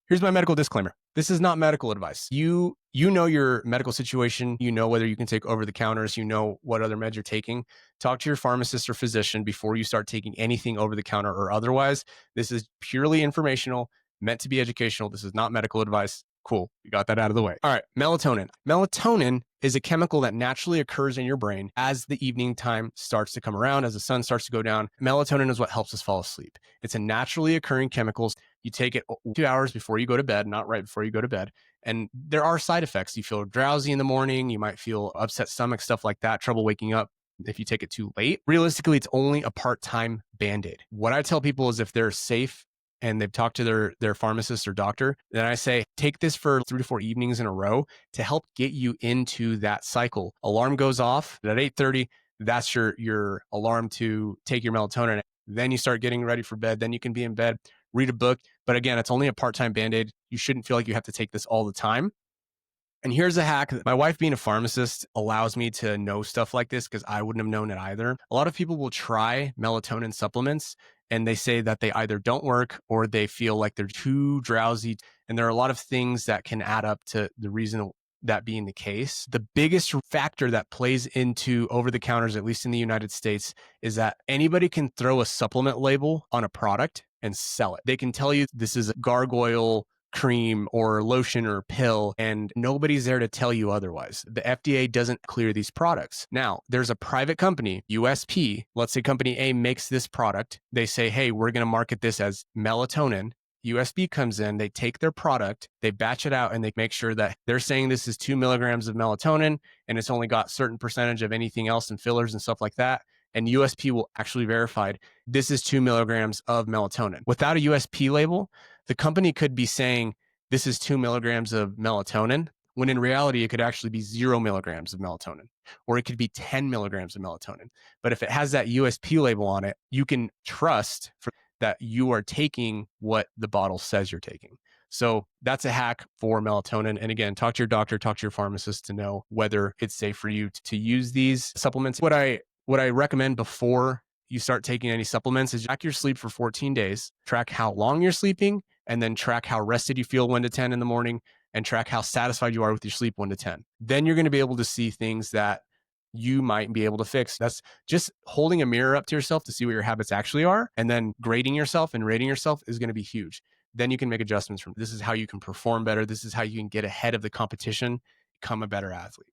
Here's my medical disclaimer. This is not medical advice. You know your medical situation. You know whether you can take over the counters. You know what other meds you're taking. Talk to your pharmacist or physician before you start taking anything over the counter or otherwise. This is purely informational, meant to be educational. This is not medical advice. Cool. You got that out of the way. All right. Melatonin. Melatonin is a chemical that naturally occurs in your brain as the evening time starts to come around, as the sun starts to go down. Melatonin is what helps us fall asleep. It's a naturally occurring chemical. You take it 2 hours before you go to bed, not right before you go to bed. And there are side effects. You feel drowsy in the morning. You might feel upset stomach, stuff like that, trouble waking up if you take it too late. Realistically, it's only a part-time Band-Aid. What I tell people is if they're safe and they've talked to their pharmacist or doctor, then I say, take this for 3 to 4 evenings in a row to help get you into that cycle. Alarm goes off at 8:30. That's your alarm to take your melatonin. Then you start getting ready for bed. Then you can be in bed, read a book. But again, it's only a part-time Band-Aid. You shouldn't feel like you have to take this all the time. And here's a hack. My wife being a pharmacist allows me to know stuff like this because I wouldn't have known it either. A lot of people will try melatonin supplements and they say that they either don't work or they feel like they're too drowsy. And there are a lot of things that can add up to the reason that being the case. The biggest factor that plays into over the counters, at least in the United States, is that anybody can throw a supplement label on a product and sell it. They can tell you this is a gargoyle cream or lotion or pill, and nobody's there to tell you otherwise. The FDA doesn't clear these products. Now, there's a private company, USP. Let's say company A makes this product. They say, hey, we're going to market this as melatonin. USB comes in, they take their product, they batch it out, and they make sure that they're saying this is 2 milligrams of melatonin, and it's only got certain percentage of anything else and fillers and stuff like that. And USP will actually verify this is 2 milligrams of melatonin. Without a USP label, the company could be saying this is 2 milligrams of melatonin, when in reality, it could actually be 0 milligrams of melatonin, or it could be 10 milligrams of melatonin. But if it has that USP label on it, you can trust that you are taking what the bottle says you're taking. So that's a hack for melatonin. And again, talk to your doctor, talk to your pharmacist to know whether it's safe for you to use these supplements. What I recommend before you start taking any supplements is track your sleep for 14 days, track how long you're sleeping, and then track how rested you feel 1 to 10 in the morning, and track how satisfied you are with your sleep 1 to 10. Then you're going to be able to see things that you might be able to fix. That's just holding a mirror up to yourself to see what your habits actually are, and then grading yourself and rating yourself is going to be huge. Then you can make adjustments from this is how you can perform better. This is how you can get ahead of the competition, become a better athlete.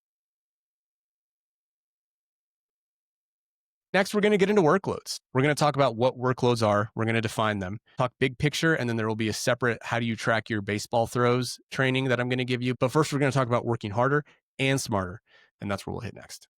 Next, we're going to get into workloads. We're going to talk about what workloads are. We're going to define them, talk big picture, and then there will be a separate how do you track your baseball throws training that I'm going to give you. But first, we're going to talk about working harder and smarter, and that's where we'll hit next.